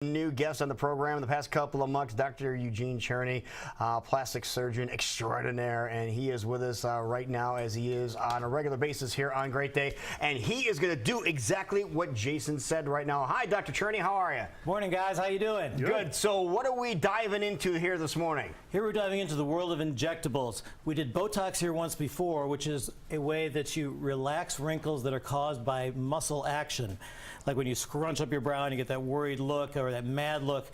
New guest on the program in the past couple of months, Dr. Eugene Cherny, plastic surgeon extraordinaire, and he is with us right now as he is on a regular basis here on Great Day, and he is going to do exactly what Jason said right now. Hi, Dr. Cherny, how are you? Morning, guys. How you doing? Good. So what are we diving into here this morning? Here we're diving into the world of injectables. We did Botox here once before, which is a way that you relax wrinkles that are caused by muscle action. Like when you scrunch up your brow and you get that worried look or that mad look,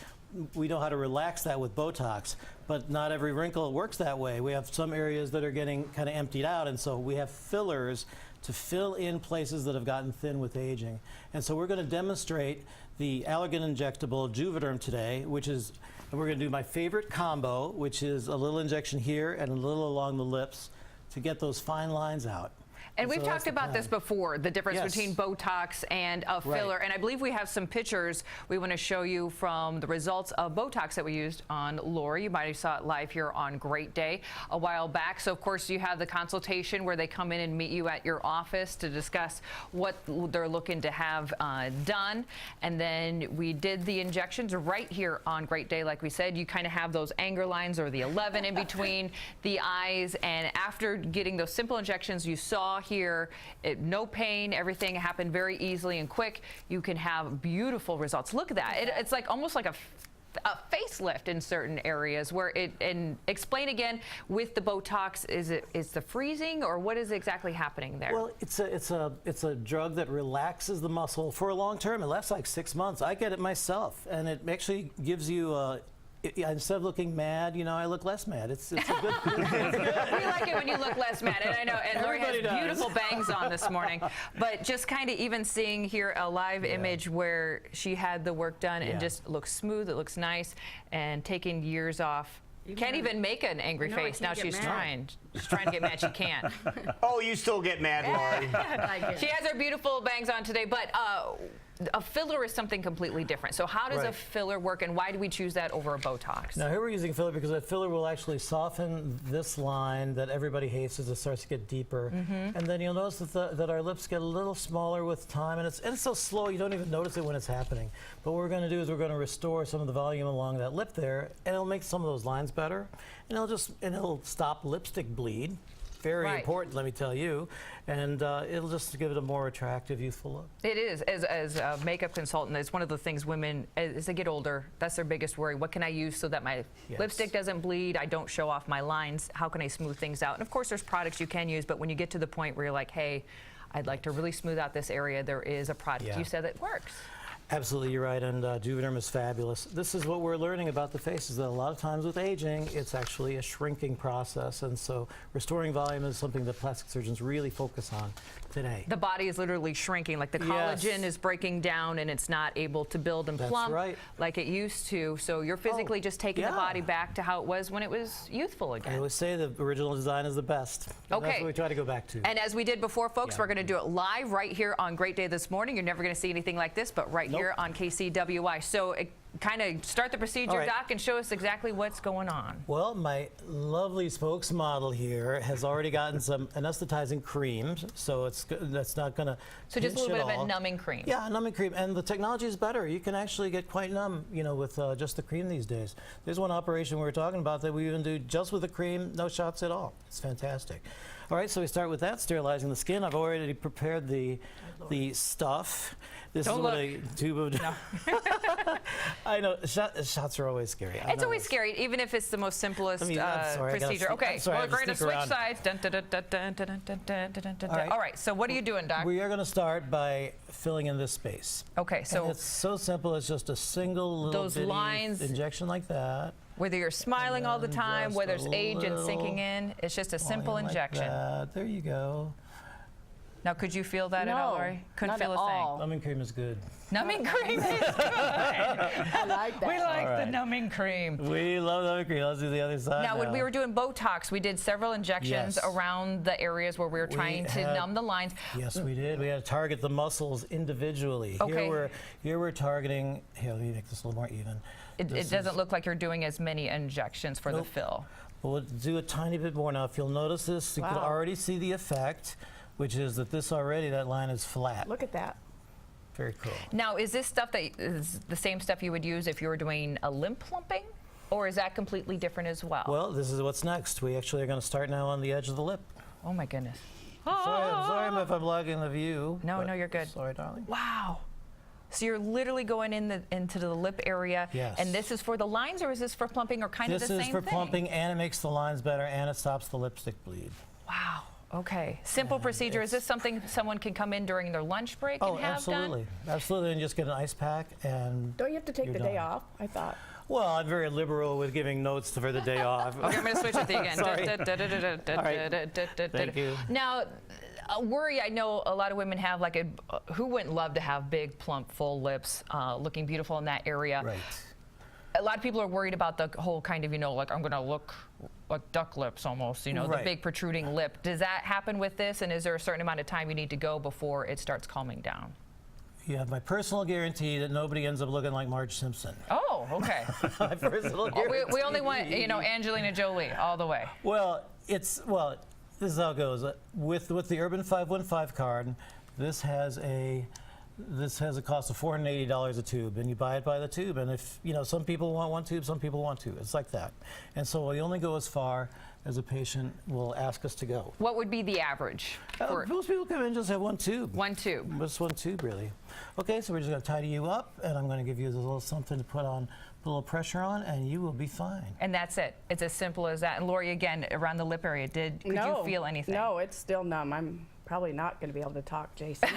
we know how to relax that with Botox, but not every wrinkle works that way. We have some areas that are getting kind of emptied out, and so we have fillers to fill in places that have gotten thin with aging. And so we're going to demonstrate the Allergan injectable Juvederm today, which is, and we're going to do my favorite combo, which is a little injection here and a little along the lips to get those fine lines out. And we've talked about this before, the difference between Botox and a filler. And I believe we have some pictures we want to show you from the results of Botox that we used on Lori. You might have saw it live here on Great Day a while back. So, of course, you have the consultation where they come in and meet you at your office to discuss what they're looking to have done. And then we did the injections right here on Great Day. Like we said, you kind of have those anger lines or the 11 in between the eyes. And after getting those simple injections, you saw here, no pain, everything happened very easily and quick. You can have beautiful results. Look at that. It's like almost like a facelift in certain areas where it, and explain again with the Botox, is the freezing or what is exactly happening there? Well, it's a drug that relaxes the muscle for a long term. It lasts like 6 months. I get it myself, and it actually gives you instead of looking mad, you know, I look less mad. It's a good thing. We like it when you look less mad, and I know, and Lori has beautiful bangs on this morning. But just kind of even seeing here a live image where she had the work done and just looks smooth, it looks nice, and taking years off. Can't even make an angry face. Now she's trying. She's trying to get mad. She can't. Oh, you still get mad, Lori. She has her beautiful bangs on today, but a filler is something completely different. So how does a filler work, and why do we choose that over a Botox? Now here we're using filler because a filler will actually soften this line that everybody hates as it starts to get deeper. And then you'll notice that our lips get a little smaller with time, and it's so slow you don't even notice it when it's happening. But what we're going to do is we're going to restore some of the volume along that lip there, and it'll make some of those lines better, and it'll stop lipstick bleed. Very important, let me tell you, and it'll just give it a more attractive, youthful look. It is. As a makeup consultant, it's one of the things women, as they get older, that's their biggest worry. What can I use so that my lipstick doesn't bleed, I don't show off my lines? How can I smooth things out? And of course, there's products you can use, but when you get to the point where you're like, hey, I'd like to really smooth out this area, there is a product you said that works. Absolutely, you're right, and Juvederm is fabulous. This is what we're learning about the face, is that a lot of times with aging, it's actually a shrinking process, and so restoring volume is something that plastic surgeons really focus on today. The body is literally shrinking, like the collagen is breaking down and it's not able to build and plump like it used to, so you're physically just taking the body back to how it was when it was youthful again. I always say the original design is the best. And that's what we try to go back to. And as we did before, folks, we're going to do it live right here on Great Day this morning. You're never going to see anything like this, but right here on KCWI. So kind of start the procedure, Doc, and show us exactly what's going on. Well, my lovely spokesmodel here has already gotten some anesthetizing creams, so that's not going to So just a little bit of a numbing cream. Yeah, a numbing cream, and the technology is better. You can actually get quite numb, you know, with just the cream these days. There's one operation we were talking about that we even do just with the cream, no shots at all. It's fantastic. All right, so we start with that, sterilizing the skin. I've already prepared the stuff. This is what a tube of... No. I know, shots are always scary. It's always scary, even if it's the most simplest procedure. Okay, we're going to switch sides. All right, so what are you doing, Doc? We are going to start by filling in this space. Okay, so... And it's so simple, it's just a single little bitty injection like that. Whether you're smiling all the time, whether it's age and sinking in, it's just a simple injection. Like there you go. Now, could you feel that at all, Lori? Couldn't feel a thing. Numbing cream is good. Numbing cream is good. I like that. We like the numbing cream. We love numbing cream. Let's do the other side now, when we were doing Botox, we did several injections around the areas where we were trying to numb the lines. Yes, we did. We had to target the muscles individually. Okay. Here we're targeting. Here, let me make this a little more even. It doesn't look like you're doing as many injections for the fill. We'll do a tiny bit more now. If you'll notice this, you can already see the effect, which is that that line is flat. Look at that. Very cool. Now, is this stuff that is the same stuff you would use if you were doing a lip plumping? Or is that completely different as well? Well, this is what's next. We actually are going to start now on the edge of the lip. Oh my goodness. Sorry if I'm blocking the view. No, no, you're good. Sorry, darling. Wow. So you're literally going into the lip area. Yes. And this is for the lines, or is this for plumping, or kind of the same thing? This is for plumping, and it makes the lines better, and it stops the lipstick bleed. Wow. Okay. Simple procedure. Is this something someone can come in during their lunch break and have absolutely. done? Absolutely. And just get an ice pack and Don't you have to take you're the day done. off? I thought. Well, I'm very liberal with giving notes for the day off. Okay, I'm going to switch with you again. Sorry. Thank you. Now, a worry I know a lot of women have, like, who wouldn't love to have big, plump, full lips, looking beautiful in that area? Right. A lot of people are worried about the whole kind of, like, I'm going to look like duck lips almost, the Right. big protruding lip. Does that happen with this? And is there a certain amount of time you need to go before it starts calming down? You have my personal guarantee that nobody ends up looking like Marge Simpson. Oh, okay. My personal guarantee. we only want, Angelina Jolie all the way. Well, this is how it goes. With the Urban 515 card, this has a cost of $480 a tube, and you buy it by the tube. And if some people want one tube, some people want two. It's like that. And so we only go as far as a patient will ask us to go. What would be the average? For Most people come in and just have one tube. one tube. Just one tube, really. Okay, so we're just going to tidy you up, and I'm going to give you a little something to put a little pressure on, and you will be fine. And that's it. It's as simple as that. And Lori, again, around the lip area, could you feel anything? No, it's still numb. I'm probably not going to be able to talk, Jason.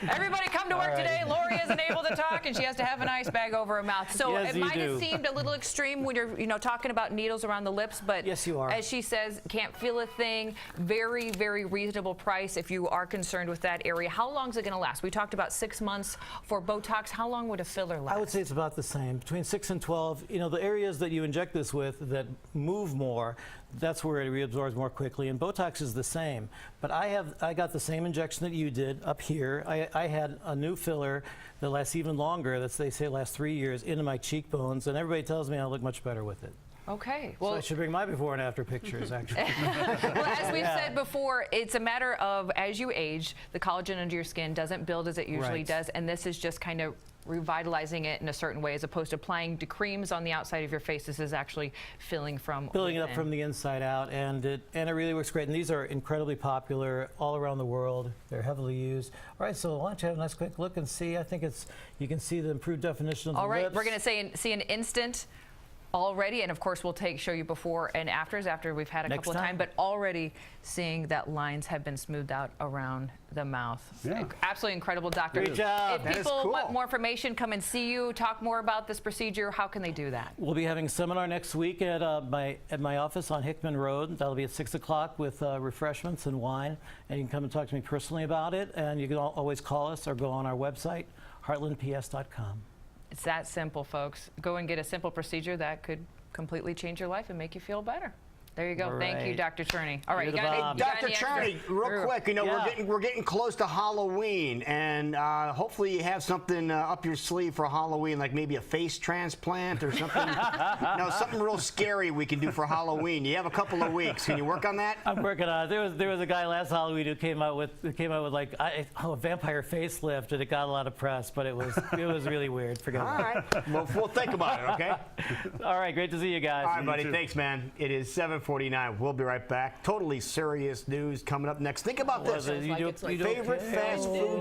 Everybody come to work today. Lori isn't able to talk, and she has to have an ice bag over her mouth. So Yes, it you might have do. seemed a little extreme when you're talking about needles around the lips, but Yes, you are. as she says, can't feel a thing. Very, very reasonable price if you are concerned with that area. How long is it going to last? We talked about 6 months for Botox. How long would a filler last? I would say it's about the same, between 6 and 12. The areas that you inject this with that move more, that's where it reabsorbs more quickly. And Botox is the same. But I got the same injection that you did up here. I had a new filler that lasts even longer. They say lasts 3 years into my cheekbones, and everybody tells me I look much better with it. Okay. So I should bring my before and after pictures, actually. Well, as we've said before, it's a matter of, as you age, the collagen under your skin doesn't build as it usually Right. does, and this is just kind of revitalizing it in a certain way, as opposed to applying the creams on the outside of your face. This is actually filling from Building it up within. from the inside out, and it really works great. And these are incredibly popular all around the world. They're heavily used. All right, so why don't you have a nice quick look and see? I think you can see the improved definition of the All right, lips. we're going to see an instant already, and of course we'll show you before and afters after we've had a Next couple of time. times, but already seeing that lines have been smoothed out around the mouth. Yeah. Absolutely incredible, doctor. Great job. If That is people cool. want more information, come and see you, talk more about this procedure, how can they do that? We'll be having a seminar next week at my office on Hickman Road. That'll be at 6 o'clock with refreshments and wine, and you can come and talk to me personally about it. And you can always call us or go on our website, heartlandps.com. It's that simple, folks. Go and get a simple procedure that could completely change your life and make you feel better. There you go. All Thank you, right. Dr. Cherny. All right, You're you the got bomb. any, got Dr. any extra- Cherny, real quick, Yeah. we're getting close to Halloween, and hopefully you have something up your sleeve for Halloween, like maybe a face transplant or something. Something real scary we can do for Halloween. You have a couple of weeks. Can you work on that? I'm working on it. There was a guy last Halloween who came out with like a vampire facelift, and it got a lot of press, but it was really weird. Forget All about it. right. Well, we'll think about it, okay? All right, great to see you guys. All right, buddy. Thanks, man. It is 7:49. We'll be right back. Totally serious news coming up next. Think about this. You do- it's like you do favorite okay? fast food